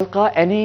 NA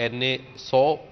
NA 100,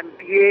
MPA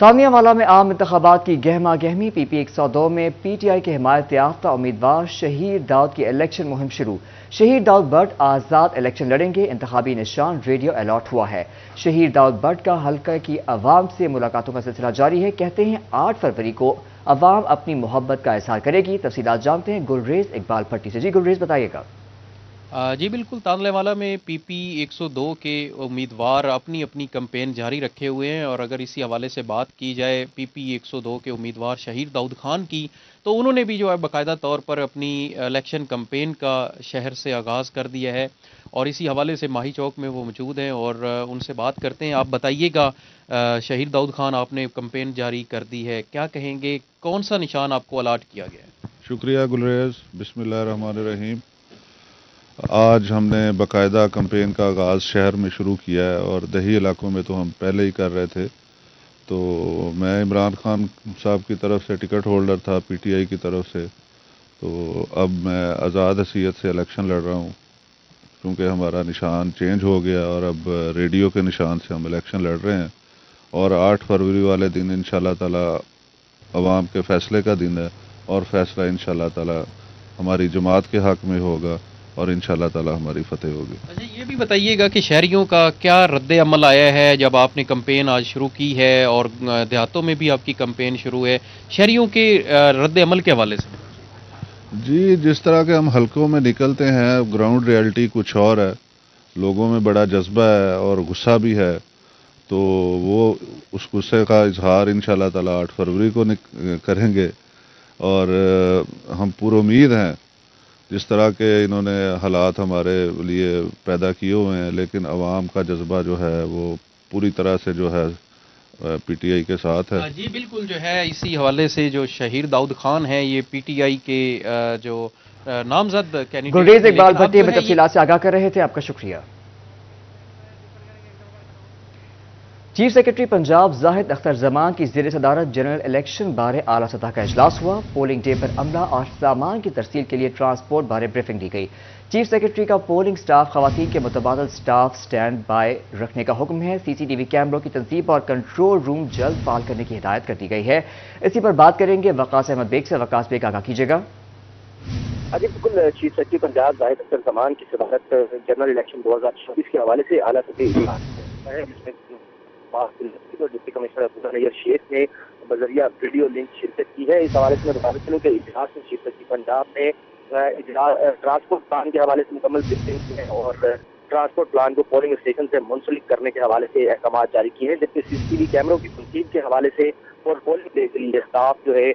Tania والا میں عام انتخابات کی گہما گہمی پی پی 102 میں پی ٹی آئی کے حمایت یافتہ امیدوار شہیر داؤد کی الیکشن مہم شروع شہیر داؤد بٹ آزاد الیکشن لڑیں گے انتخابی نشان ریڈیو الاٹ ہوا ہے شہیر داؤد بٹ کا حلقہ کی عوام سے ملاقاتوں کا سلسلہ جاری ہے کہتے ہیں 8 فروری کو عوام اپنی محبت کا اظہار کرے گی تفصیلات جانتے ہیں گلریز اقبال بھٹی سے جی گلریز بتائیے گا جی بالکل تانلے والا میں پی پی 102 کے امیدوار اپنی اپنی کمپین جاری رکھے ہوئے ہیں اور اگر اسی حوالے سے بات کی جائے پی پی 102 کے امیدوار شہیر داؤد خان کی تو انہوں نے بھی جو ہے باقاعدہ طور پر اپنی الیکشن کمپین کا شہر سے آغاز کر دیا ہے اور اسی حوالے سے ماہی چوک میں وہ موجود ہیں اور ان سے بات کرتے ہیں آپ بتائیے گا شہیر داؤد خان آپ نے کمپین جاری کر دی ہے کیا کہیں گے کون سا نشان آپ کو الاٹ کیا گیا ہے شکریہ گلریز بسم اللہ الرحمن الرحیم آج ہم نے باقاعدہ کمپین کا آغاز شہر میں شروع کیا ہے اور دیہی علاقوں میں تو ہم پہلے ہی کر رہے تھے تو میں عمران خان صاحب کی طرف سے ٹکٹ ہولڈر تھا پی ٹی آئی کی طرف سے تو اب میں آزاد حیثیت سے الیکشن لڑ رہا ہوں کیونکہ ہمارا نشان چینج ہو گیا اور اب ریڈیو کے نشان سے ہم الیکشن لڑ رہے ہیں اور 8 فروری والے دن انشاءاللہ تعالی عوام کے فیصلے کا دن ہے اور فیصلہ انشاءاللہ تعالی ہماری جماعت کے حق میں ہوگا اور انشاءاللہ تعالی ہماری فتح ہوگی اچھا یہ بھی بتائیے گا کہ شہریوں کا کیا رد عمل آیا ہے جب آپ نے کمپین آج شروع کی ہے اور دیہاتوں میں بھی آپ کی کمپین شروع ہے شہریوں کے رد عمل کے حوالے سے جی جس طرح کے ہم حلقوں میں نکلتے ہیں گراؤنڈ ریالٹی کچھ اور ہے لوگوں میں بڑا جذبہ ہے اور غصہ بھی ہے تو وہ اس غصے کا اظہار انشاءاللہ تعالی 8 فروری کو کریں گے اور ہم پر امید ہیں جس طرح کے انہوں نے حالات ہمارے لیے پیدا کیے ہوئے ہیں لیکن عوام کا جذبہ جو ہے وہ پوری طرح سے جو ہے پی ٹی آئی کے ساتھ ہے جی بالکل جو ہے اسی حوالے سے جو شہیر داؤد خان ہے یہ پی ٹی آئی کے جو نامزد کینڈیڈیٹ گلریز اقبال بھٹی میں تفصیلات سے آگاہ کر رہے تھے آپ کا شکریہ چیف سیکرٹری پنجاب زاہد اختر زمان کی زیر صدارت جنرل الیکشن بارے اعلیٰ سطح کا اجلاس ہوا پولنگ ڈے پر عملہ اور سامان کی ترسیل کے لیے ٹرانسپورٹ بارے بریفنگ دی گئی چیف سیکرٹری کا پولنگ سٹاف خواتین کے متبادل سٹاف سٹینڈ بائی رکھنے کا حکم ہے سی سی ٹی وی کیمروں کی تنصیب اور کنٹرول روم جلد فعال کرنے کی ہدایت کر دی گئی ہے اسی پر بات کریں گے وقاص احمد بیگ سے وقاص بیگ آگاہ کیجیے گا جی بالکل چیف سیکرٹری پنجاب زاہد اختر زمان کی صدارت جنرل الیکشن 2024 کے حوالے سے اعلیٰ سطحی اجلاس ہے جس میں ڈپٹی کمشنر عبداللہ نیئر شیخ نے بذریعہ ویڈیو لنک شرکت کی ہے اس حوالے سے میں بتا چلوں کہ اجلاس میں چیف سیکرٹری پنجاب نے ٹرانسپورٹ پلان کے حوالے سے مکمل بریفنگ کی ہے اور ٹرانسپورٹ پلان کو پولنگ اسٹیشن سے منسلک کرنے کے حوالے سے احکامات جاری کیے ہیں جبکہ سی سی ٹی وی کیمروں کی تنصیب کے حوالے سے اور پولنگ ڈے کے لیے اسٹاف جو ہے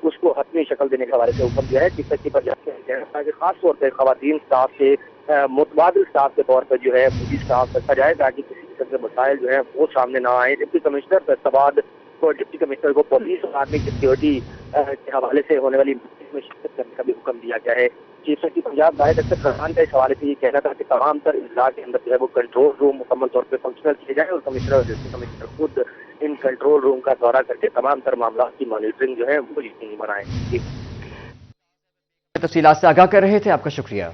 اس کو حتمی شکل دینے کے حوالے سے حکم دیا ہے چیف سیکرٹری پنجاب نے تاکہ خاص طور پہ خواتین اسٹاف کے متبادل اسٹاف کے طور پر جو ہے پولیس اسٹاف رکھا جائے تاکہ کسی قسم کے مسائل جو ہیں وہ سامنے نہ آئیں ڈپٹی کمشنر فیصلاباد کو ڈپٹی کمشنر کو پولیس اور آرمی کی سیکورٹی کے حوالے سے ہونے والی میٹنگ میں شرکت کرنے کا بھی حکم دیا گیا ہے چیف سیکرٹری پنجاب زاہد اختر زمان کا اس حوالے سے یہ کہنا تھا کہ تمام تر اضلاع کے اندر جو ہے وہ کنٹرول روم مکمل طور پہ فنکشنل کیے جائیں اور کمشنر اور ڈپٹی کمشنر خود ان کنٹرول روم کا دورہ کر کے تمام تر معاملات کی مانیٹرنگ جو ہے وہ یقینی بنائیں تفصیلات سے آگاہ کر رہے تھے آپ کا شکریہ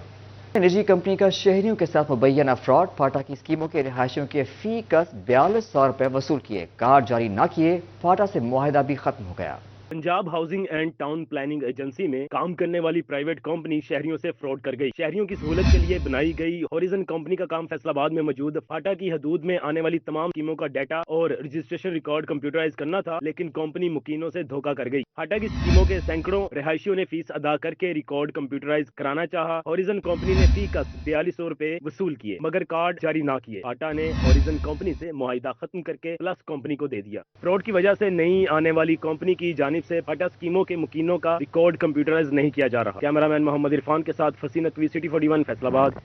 نجی کمپنی کا شہریوں کے ساتھ مبینہ فراڈ فاٹا کی اسکیموں کے رہائشیوں کے فی کس 4200 روپے وصول کیے کارڈ جاری نہ کیے فاٹا سے معاہدہ بھی ختم ہو گیا Punjab housing and town planning agency میں کام کرنے والی پرائیویٹ کمپنی شہریوں سے فراڈ کر گئی شہریوں کی سہولت کے لیے بنائی گئی ہوریزن کمپنی کا کام فیصل آباد میں موجود فاٹا کی حدود میں آنے والی تمام اسکیموں کا ڈیٹا اور رجسٹریشن ریکارڈ کمپیوٹرائز کرنا تھا لیکن کمپنی مکینوں سے دھوکہ کر گئی فاٹا کی اسکیموں کے سینکڑوں رہائشیوں نے فیس ادا کر کے ریکارڈ کمپیوٹرائز کرانا چاہا ہوریزن کمپنی نے فی کس 4200 روپے وصول کیے مگر کارڈ جاری نہ کیے فاٹا نے ہوریزن کمپنی سے معاہدہ ختم کر کے پلس کمپنی کو دے دیا فراڈ کی وجہ سے نئی آنے والی کمپنی کی جانب سے فاٹا اسکیموں کے مکینوں کا ریکارڈ کمپیوٹرائز نہیں کیا جا رہا کیمرہ مین محمد عرفان کے ساتھ فصیح نقوی سٹی 41 فیصل آباد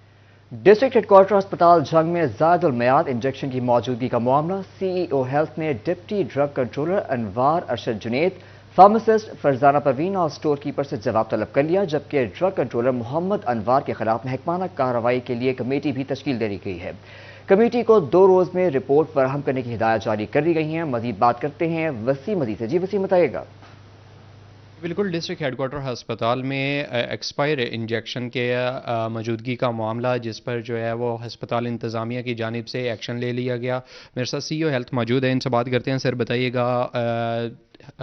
ڈسٹرکٹ ہیڈ کوارٹر اسپتال جھنگ میں زائد المیعاد انجیکشن کی موجودگی کا معاملہ سی ای او ہیلتھ نے ڈپٹی ڈرگ کنٹرولر انوار ارشد جنید فارماسسٹ فرزانہ پروین اور اسٹور کیپر سے جواب طلب کر لیا جبکہ ڈرگ کنٹرولر محمد انوار کے خلاف محکمانہ کارروائی کے لیے کمیٹی بھی تشکیل دے دی گئی ہے کمیٹی کو 2 روز میں رپورٹ فراہم کرنے کی ہدایات جاری کر دی گئی ہیں مزید بات کرتے ہیں وسیم مزید سے جی وسیم بتائیے گا بالکل ڈسٹرکٹ ہیڈ کوارٹر ہسپتال میں ایکسپائر انجیکشن کے موجودگی کا معاملہ جس پر جو ہے وہ ہسپتال انتظامیہ کی جانب سے ایکشن لے لیا گیا. میرے ساتھ سی او ہیلتھ موجود ہے، ان سے بات کرتے ہیں. سر بتائیے گا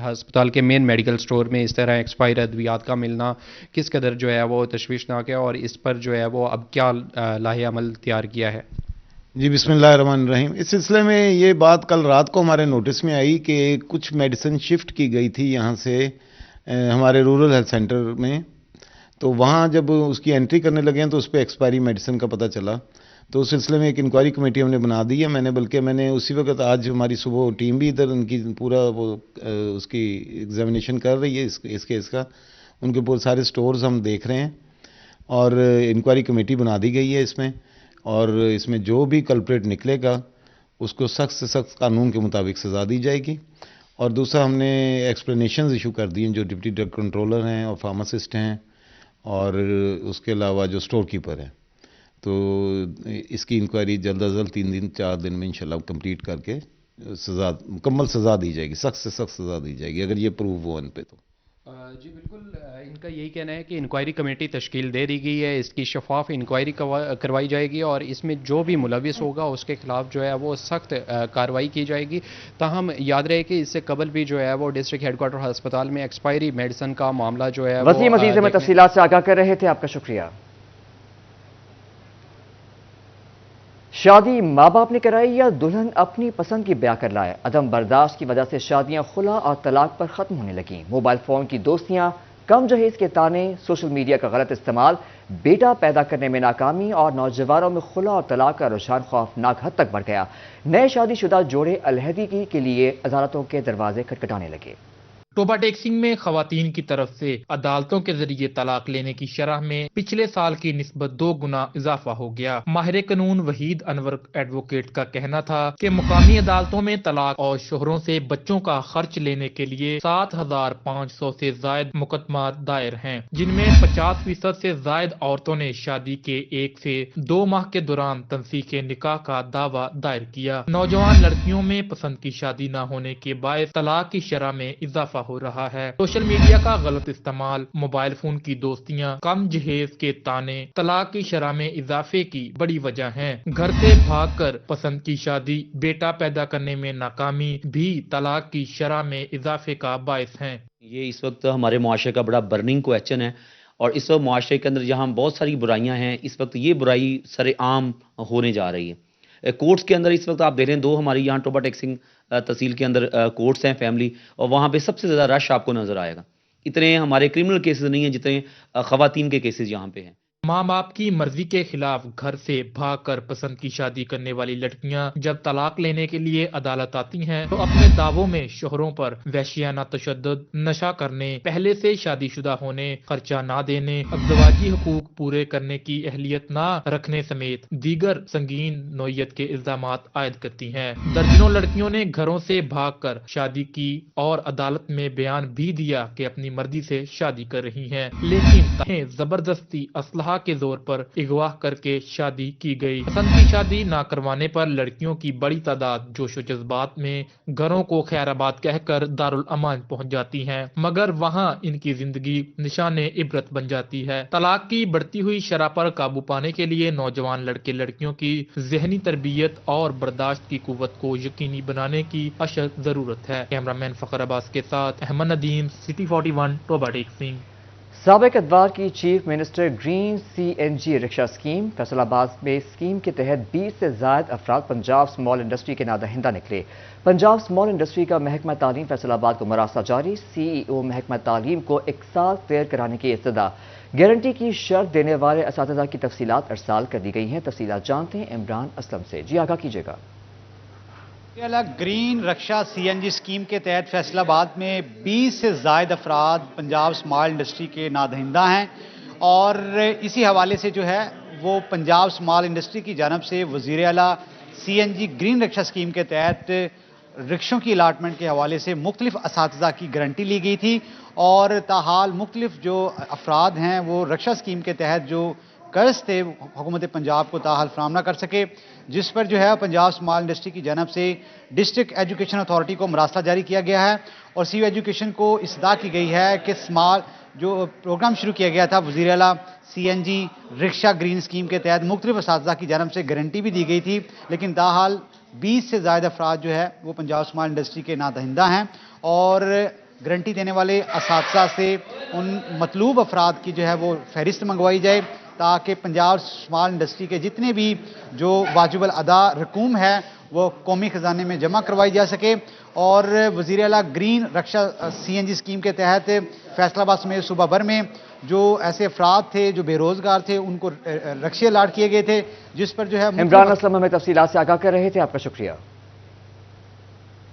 ہسپتال کے مین میڈیکل سٹور میں اس طرح ایکسپائر ادویات کا ملنا کس قدر جو ہے وہ تشویشناک ہے، اور اس پر جو ہے وہ اب کیا لاہ عمل تیار کیا ہے؟ جی بسم اللہ الرحمن الرحیم. اس سلسلے میں یہ بات کل رات کو ہمارے نوٹس میں آئی کہ کچھ میڈیسن شفٹ کی گئی تھی یہاں سے ہمارے رورل ہیلتھ سینٹر میں. تو وہاں جب اس کی انٹری کرنے لگے ہیں تو اس پہ ایکسپائری میڈیسن کا پتہ چلا. تو اس سلسلے میں ایک انکوائری کمیٹی ہم نے بنا دی ہے. میں نے اسی وقت آج ہماری صبح ٹیم بھی ادھر ان کی پورا وہ اس کی ایگزامینیشن کر رہی ہے اس کیس کا. ان کے پورے سارے سٹورز ہم دیکھ رہے ہیں اور انکوائری کمیٹی بنا دی گئی ہے اس میں. اور اس میں جو بھی کلپریٹ نکلے گا اس کو سخت سے سخت قانون کے مطابق سزا دی جائے گی. اور دوسرا ہم نے ایکسپلینیشنز ایشو کر دی ہیں جو ڈپٹی ڈرگ کنٹرولر ہیں اور فارماسسٹ ہیں اور اس کے علاوہ جو سٹور کیپر ہیں. تو اس کی انکوائری جلد از جلد 3-4 دن میں انشاءاللہ کمپلیٹ کر کے مکمل سزا دی جائے گی، سخت سے سخت سزا دی جائے گی اگر یہ پروو ہو ان پہ. تو جی بالکل، ان کا یہی کہنا ہے کہ انکوائری کمیٹی تشکیل دے دی گئی ہے، اس کی شفاف انکوائری کروائی جائے گی اور اس میں جو بھی ملوث ہوگا اس کے خلاف جو ہے وہ سخت کارروائی کی جائے گی. تاہم یاد رہے کہ اس سے قبل بھی جو ہے وہ ڈسٹرکٹ ہیڈ کوارٹر ہسپتال میں ایکسپائری میڈیسن کا معاملہ جو ہے وسیم عزیز میں تفصیلات سے آگاہ کر رہے تھے، آپ کا شکریہ. شادی ماں باپ نے کرائی یا دلہن اپنی پسند کی بیاہ کر لائے؟ عدم برداشت کی وجہ سے شادیاں خلا اور طلاق پر ختم ہونے لگیں. موبائل فون کی دوستیاں، کم جہیز کے تانے، سوشل میڈیا کا غلط استعمال، بیٹا پیدا کرنے میں ناکامی اور نوجوانوں میں خلا اور طلاق کا رجحان خوفناک حد تک بڑھ گیا. نئے شادی شدہ جوڑے علیحدگی کے لیے عدالتوں کے دروازے کھٹکھٹانے لگے. ٹوبا ٹیکسنگ میں خواتین کی طرف سے عدالتوں کے ذریعے طلاق لینے کی شرح میں پچھلے سال کی نسبت 2 گنا اضافہ ہو گیا. ماہر قانون وحید انور ایڈوکیٹ کا کہنا تھا کہ مقامی عدالتوں میں طلاق اور شوہروں سے بچوں کا خرچ لینے کے لیے 7,500 سے زائد مقدمات دائر ہیں، جن میں 50% سے زائد عورتوں نے شادی کے 1 سے 2 ماہ کے دوران تنسیخ نکاح کا دعویٰ دائر کیا. نوجوان لڑکیوں میں پسند کی شادی نہ ہونے کے باعث طلاق کی شرح میں اضافہ ہو رہا ہے. سوشل میڈیا کا غلط استعمال، موبائل فون کی دوستیاں، کم جہیز کے تانے طلاق کی شرح میں اضافے کی بڑی وجہ ہیں. گھر سے بھاگ کر پسند کی شادی، بیٹا پیدا کرنے میں ناکامی بھی طلاق کی شرح میں اضافے کا باعث ہیں. یہ اس وقت ہمارے معاشرے کا بڑا برننگ کویسچن ہے اور اس وقت معاشرے کے اندر جہاں بہت ساری برائیاں ہیں، اس وقت یہ برائی سر عام ہونے جا رہی ہے. کورٹس کے اندر اس وقت آپ دیکھ رہے ہیں 2 ہماری یہاں ٹوبا ٹیکسنگ تحصیل کے اندر کورٹس ہیں فیملی، اور وہاں پہ سب سے زیادہ رش آپ کو نظر آئے گا. اتنے ہمارے کرمنل کیسز نہیں ہیں جتنے خواتین کے کیسز یہاں پہ ہیں. ماں باپ کی مرضی کے خلاف گھر سے بھاگ کر پسند کی شادی کرنے والی لڑکیاں جب طلاق لینے کے لیے عدالت آتی ہیں تو اپنے دعووں میں شوہروں پر وحشیانہ تشدد، نشہ کرنے، پہلے سے شادی شدہ ہونے، خرچہ نہ دینے، ازدواجی حقوق پورے کرنے کی اہلیت نہ رکھنے سمیت دیگر سنگین نوعیت کے الزامات عائد کرتی ہیں. درجنوں لڑکیوں نے گھروں سے بھاگ کر شادی کی اور عدالت میں بیان بھی دیا کہ اپنی مرضی سے شادی کر رہی ہیں، لیکن زبردستی اسلحہ کے زور پر اغوا کر کے شادی کی گئی. پسند کی شادی نہ کروانے پر لڑکیوں کی بڑی تعداد جوش و جذبات میں گھروں کو خیر آباد کہہ کر دارالامان پہنچ جاتی ہیں، مگر وہاں ان کی زندگی نشان عبرت بن جاتی ہے. طلاق کی بڑھتی ہوئی شرح پر قابو پانے کے لیے نوجوان لڑکے لڑکیوں کی ذہنی تربیت اور برداشت کی قوت کو یقینی بنانے کی اشد ضرورت ہے. کیمرہ مین فخر عباس کے ساتھ احمد ندیم، سٹی 41، ٹوبا ٹیکسنگ. سابق اتوار کی چیف منسٹر گرین CNG رکشہ اسکیم. فیصل آباد میں اسکیم کے تحت 20 سے زائد افراد پنجاب اسمال انڈسٹری کے نادہندہ نکلے. پنجاب اسمال انڈسٹری کا محکمہ تعلیم فیصل آباد کو مراسلہ جاری. CEO محکمہ تعلیم کو 1 سال فیئر کرانے کی استدعا. گارنٹی کی شرط دینے والے اساتذہ کی تفصیلات ارسال کر دی گئی ہیں. تفصیلات جانتے ہیں عمران اسلم سے. جی آگاہ کیجیے گا. گرین رکشہ CNG اسکیم کے تحت فیصل آباد میں 20 سے زائد افراد پنجاب اسمال انڈسٹری کے نادہندہ ہیں اور اسی حوالے سے جو ہے وہ پنجاب اسمال انڈسٹری کی جانب سے وزیر اعلیٰ CNG گرین رکشہ اسکیم کے تحت رکشوں کی الاٹمنٹ کے حوالے سے مختلف اساتذہ کی گارنٹی لی گئی تھی اور تاحال مختلف جو افراد ہیں وہ رکشہ اسکیم کے تحت جو قرض تھے حکومت پنجاب کو تاحال فراہم نہ کر سکے، جس پر جو ہے پنجاب اسمال انڈسٹری کی جانب سے ڈسٹرکٹ ایجوکیشن اتھارٹی کو مراسلہ جاری کیا گیا ہے اور سی یو ایجوکیشن کو اصلاح کی گئی ہے کہ اسمال جو پروگرام شروع کیا گیا تھا وزیر اعلیٰ سی این جی رکشا گرین اسکیم کے تحت مختلف اساتذہ کی جانب سے گارنٹی بھی دی گئی تھی، لیکن تاحال 20 سے زائد افراد جو ہے وہ پنجاب اسمال انڈسٹری کے نادہندہ ہیں اور گارنٹی دینے والے اساتذہ سے ان مطلوب افراد کی جو ہے وہ فہرست منگوائی جائے تاکہ پنجاب اسمال انڈسٹری کے جتنے بھی جو واجب الادا رقوم ہے وہ قومی خزانے میں جمع کروائی جا سکے اور وزیر اعلیٰ گرین رکشا سی این جی اسکیم کے تحت فیصل آباد سمیت صوبہ بھر میں جو ایسے افراد تھے جو بے روزگار تھے ان کو رکشے الاٹ کیے گئے تھے، جس پر جو ہے عمران اسلم ہمیں تفصیلات سے آگاہ کر رہے تھے، آپ کا شکریہ۔